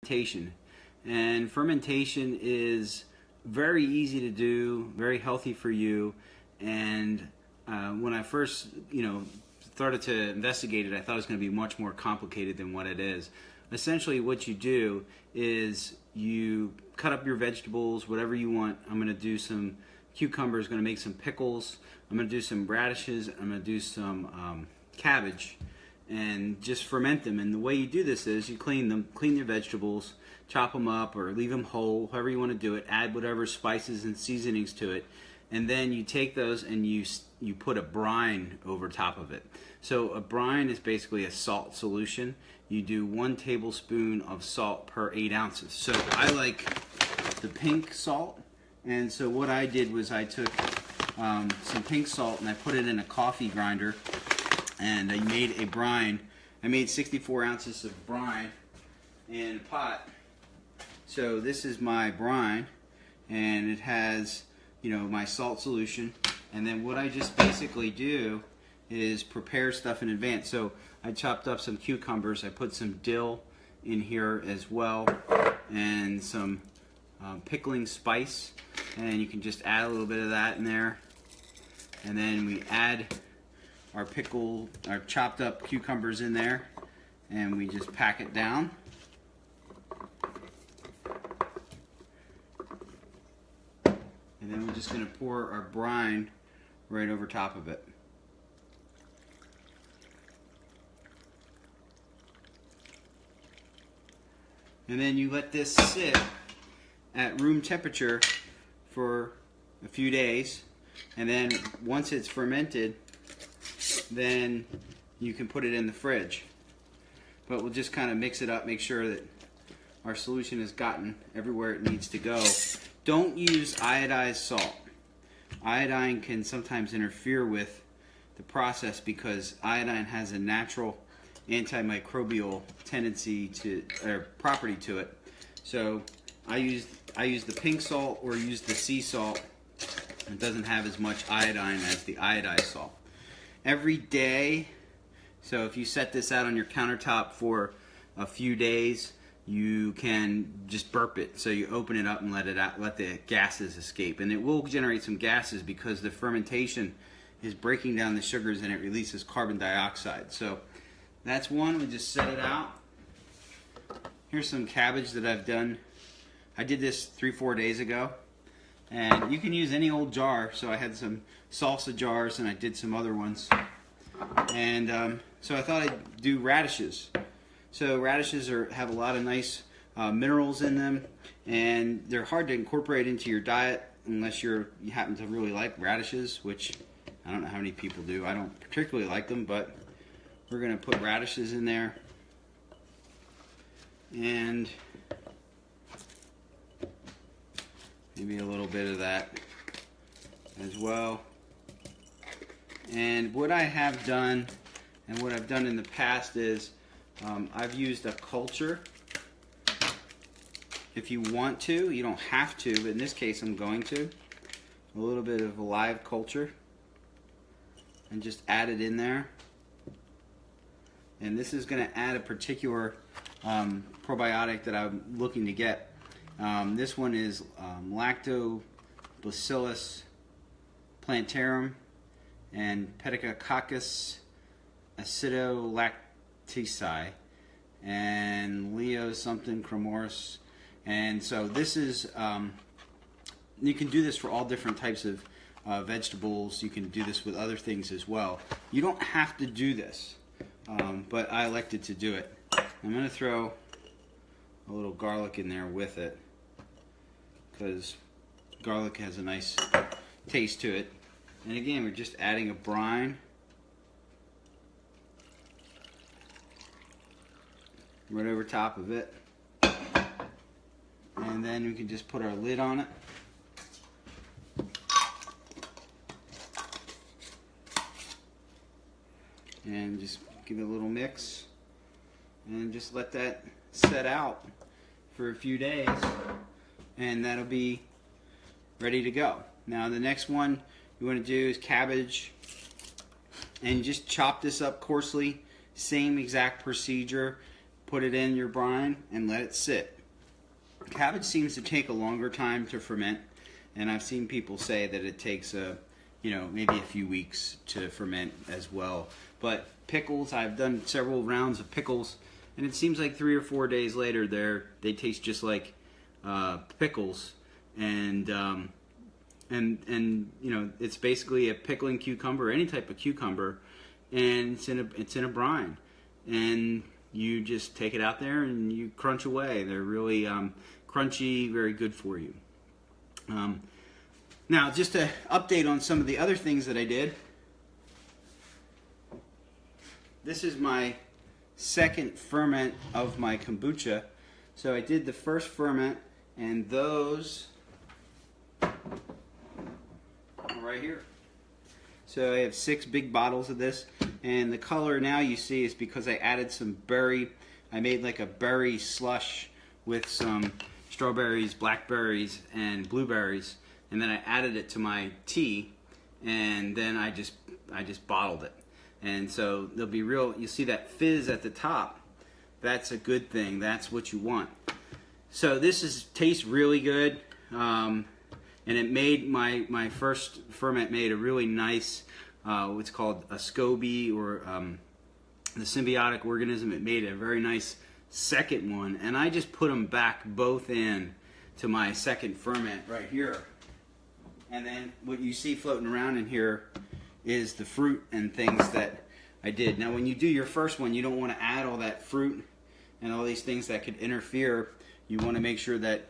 fermentation. And fermentation is very easy to do, very healthy for you. And when I first, started to investigate it, I thought it was going to be much more complicated than what it is. Essentially, what you do is you cut up your vegetables, whatever you want. I'm going to do some cucumbers, going to make some pickles. I'm going to do some radishes. I'm going to do some cabbage, and just ferment them. And the way you do this is you clean your vegetables, chop them up or leave them whole, however you want to do it. Add whatever spices and seasonings to it, and then you take those and you put a brine over top of it. So a brine is basically a salt solution. You do 1 tablespoon of salt per 8 ounces. So I like the pink salt, and so what I did was I took some pink salt and I put it in a coffee grinder, and I made a brine. I made 64 ounces of brine in a pot. So this is my brine, and it has, my salt solution. And then what I just basically do is prepare stuff in advance. So I chopped up some cucumbers. I put some dill in here as well, and some pickling spice. And you can just add a little bit of that in there. And then we add our chopped up cucumbers in there, and we just pack it down. And then we're just going to pour our brine right over top of it. And then you let this sit at room temperature for a few days, and then once it's fermented, then you can put it in the fridge. But we'll just kind of mix it up, make sure that our solution has gotten everywhere it needs to go. Don't use iodized salt. Iodine can sometimes interfere with the process because iodine has a natural antimicrobial tendency or property to it. So I use the pink salt or use the sea salt. It doesn't have as much iodine as the iodized salt. Every day, so if you set this out on your countertop for a few days, you can just burp it. So you open it up and let it out, let the gases escape, and it will generate some gases because the fermentation is breaking down the sugars and it releases carbon dioxide. So that's one. We just set it out. Here's some cabbage that I've done. I did this 3-4 days ago, and you can use any old jar. So I had some salsa jars and I did some other ones, and so I thought I'd do radishes. So radishes have a lot of nice minerals in them, and they're hard to incorporate into your diet unless you happen to really like radishes, which I don't know how many people do. I don't particularly like them, but we're going to put radishes in there, and maybe a little bit of that as well. And what I have done, and what I've done in the past is I've used a culture. If you want to, you don't have to, but in this case I'm going to. A little bit of a live culture, and just add it in there. And this is going to add a particular probiotic that I'm looking to get. This one is Lactobacillus plantarum and Pediococcus acidolactici and Leo something chromoris. And so this is, you can do this for all different types of vegetables. You can do this with other things as well. You don't have to do this, but I elected to do it. I'm going to throw a little garlic in there with it because garlic has a nice taste to it. And again, we're just adding a brine right over top of it. And then we can just put our lid on it. And just give it a little mix. And just let that set out for a few days. And that'll be ready to go. Now the next one you want to do is cabbage. And just chop this up coarsely. Same exact procedure. put it in your brine, and let it sit. Cabbage seems to take a longer time to ferment, and I've seen people say that it takes maybe a few weeks to ferment as well. But pickles, I've done several rounds of pickles, and it seems like 3 or 4 days later they taste just like pickles, and it's basically a pickling cucumber, any type of cucumber, and it's in a brine, and you just take it out there and you crunch away. They're really crunchy, very good for you. Now, just to update on some of the other things that I did. This is my second ferment of my kombucha. So I did the first ferment, and those are right here. So I have 6 big bottles of this, and the color now you see is because I added some berry. I made like a berry slush with some strawberries, blackberries, and blueberries, and then I added it to my tea, and then I just bottled it. And so there'll be you see that fizz at the top. That's a good thing. That's what you want. So this tastes really good, and it made my first ferment made a really nice what's called a SCOBY, or the symbiotic organism. It made a very nice second one, and I just put them back both in to my second ferment right here. And then what you see floating around in here is the fruit and things that I did. Now when you do your first one, you don't want to add all that fruit and all these things that could interfere. You want to make sure that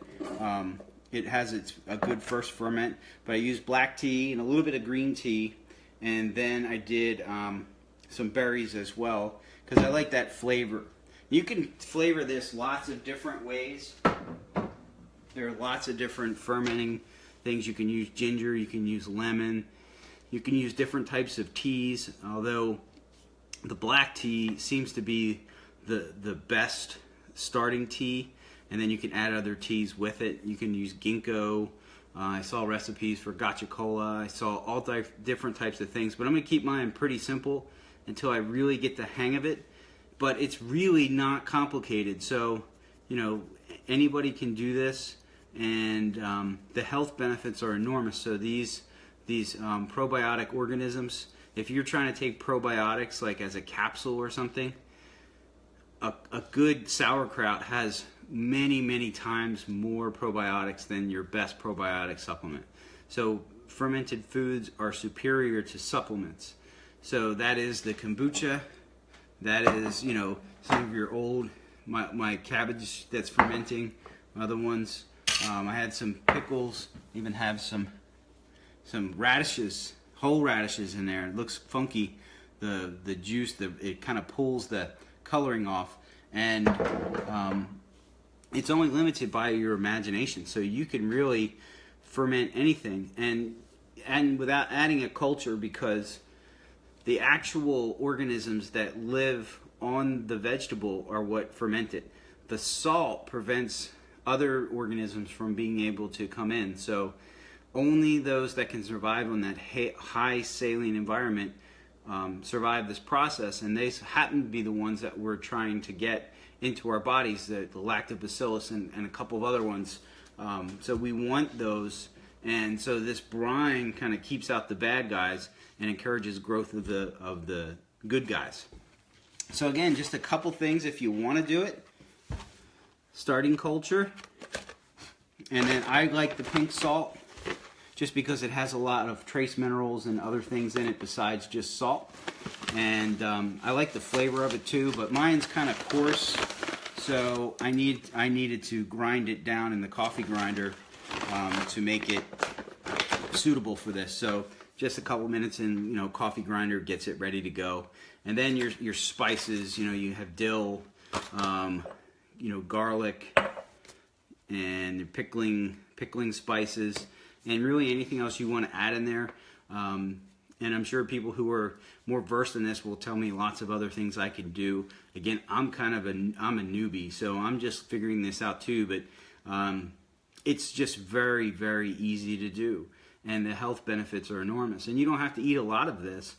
it has a good first ferment. But I used black tea and a little bit of green tea, and then I did some berries as well, because I like that flavor. You can flavor this lots of different ways. There are lots of different fermenting things. You can use ginger, you can use lemon, you can use different types of teas, although the black tea seems to be the best starting tea, and then you can add other teas with it. You can use ginkgo. I saw recipes for gacha cola. I saw all different types of things, but I'm going to keep mine pretty simple until I really get the hang of it. But it's really not complicated, so anybody can do this, and the health benefits are enormous. So these probiotic organisms, if you're trying to take probiotics like as a capsule or something, a good sauerkraut has many times more probiotics than your best probiotic supplement. So fermented foods are superior to supplements. So that is the kombucha. That is, some of your old, my cabbage that's fermenting, other ones. I had some pickles, even have some radishes, whole radishes in there. It looks funky. The juice, it kind of pulls the coloring off, and it's only limited by your imagination. So you can really ferment anything, and without adding a culture, because the actual organisms that live on the vegetable are what ferment it. The salt prevents other organisms from being able to come in. So only those that can survive on that high saline environment survive this process, and they happen to be the ones that we're trying to get into our bodies, the lactobacillus and a couple of other ones. So we want those, and so this brine kind of keeps out the bad guys and encourages growth of the good guys. So again, just a couple things if you want to do it. Starting culture, and then I like the pink salt just because it has a lot of trace minerals and other things in it besides just salt, and I like the flavor of it too, but mine's kind of coarse, so I needed to grind it down in the coffee grinder to make it suitable for this. So just a couple minutes and coffee grinder gets it ready to go. And then your spices, you have dill, garlic, and pickling spices, and really anything else you want to add in there. And I'm sure people who are more versed in this will tell me lots of other things I can do. Again, I'm a newbie, so I'm just figuring this out too. But it's just very, very easy to do, and the health benefits are enormous. And you don't have to eat a lot of this,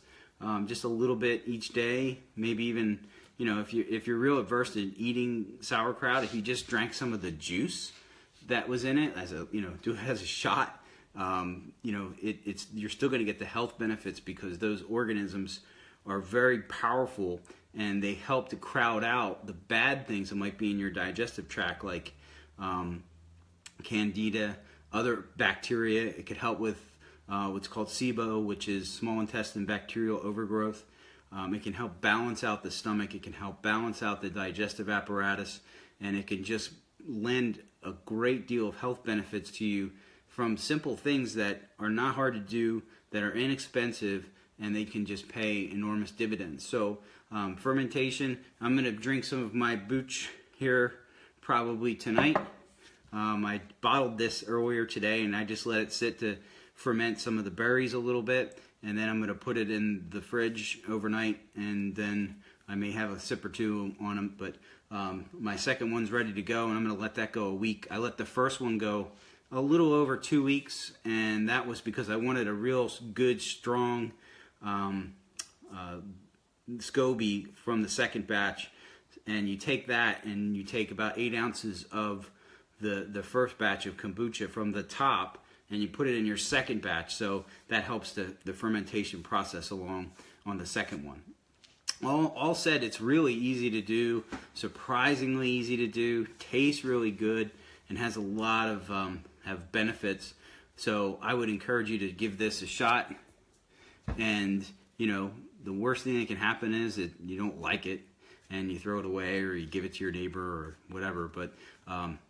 just a little bit each day, maybe even if you're real averse to eating sauerkraut, if you just drank some of the juice that was in it as do it as a shot, you're still going to get the health benefits, because those organisms are very powerful and they help to crowd out the bad things that might be in your digestive tract, like candida, other bacteria. It could help with what's called SIBO, which is small intestine bacterial overgrowth. It can help balance out the stomach. It can help balance out the digestive apparatus, and it can just lend a great deal of health benefits to you from simple things that are not hard to do, that are inexpensive, and they can just pay enormous dividends. So fermentation, I'm going to drink some of my Kombucha here probably tonight. I bottled this earlier today, and I just let it sit to ferment some of the berries a little bit, and then I'm going to put it in the fridge overnight, and then I may have a sip or two on them. But my second one's ready to go, and I'm going to let that go a week. I let the first one go a little over 2 weeks, and that was because I wanted a real good, strong SCOBY from the second batch. And you take that, and you take about 8 ounces of the first batch of kombucha from the top, and you put it in your second batch, so that helps the fermentation process along on the second one. All said, it's really easy to do, surprisingly easy to do, tastes really good, and has a lot of have benefits. So I would encourage you to give this a shot. And the worst thing that can happen is that you don't like it and you throw it away, or you give it to your neighbor or whatever. But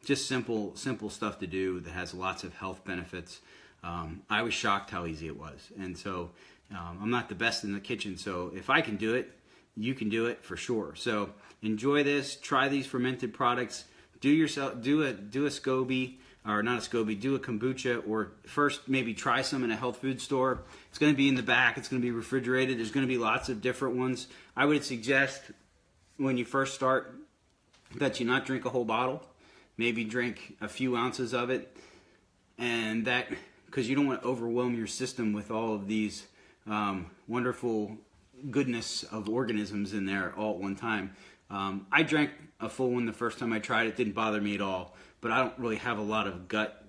just simple stuff to do that has lots of health benefits. I was shocked how easy it was. And so I'm not the best in the kitchen, so if I can do it, you can do it for sure. So enjoy this, try these fermented products, do a SCOBY, or not a SCOBY, do a kombucha, or first maybe try some in a health food store. It's going to be in the back, it's going to be refrigerated, there's going to be lots of different ones. I would suggest when you first start that you not drink a whole bottle, maybe drink a few ounces of it, and that, because you don't want to overwhelm your system with all of these wonderful goodness of organisms in there all at one time. I drank a full one the first time I tried it, didn't bother me at all, but I don't really have a lot of gut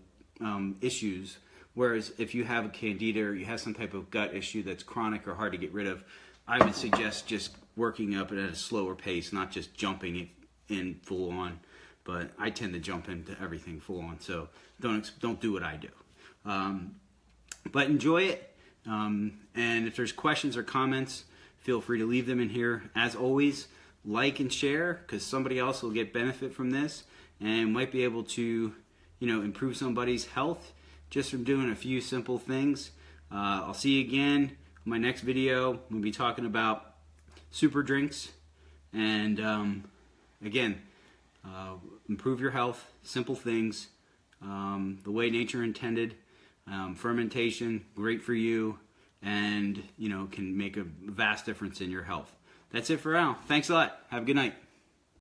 issues. Whereas if you have a candida, or you have some type of gut issue that's chronic or hard to get rid of, I would suggest just working up it at a slower pace, not just jumping in full on. But I tend to jump into everything full on, so don't do what I do. But enjoy it, and if there's questions or comments, feel free to leave them in here. As always, like and share, because somebody else will get benefit from this and might be able to improve somebody's health just from doing a few simple things. I'll see you again in my next video. We'll be talking about super drinks, and again, improve your health, simple things, the way nature intended. Fermentation, great for you, and can make a vast difference in your health. That's it for now. Thanks a lot. Have a good night.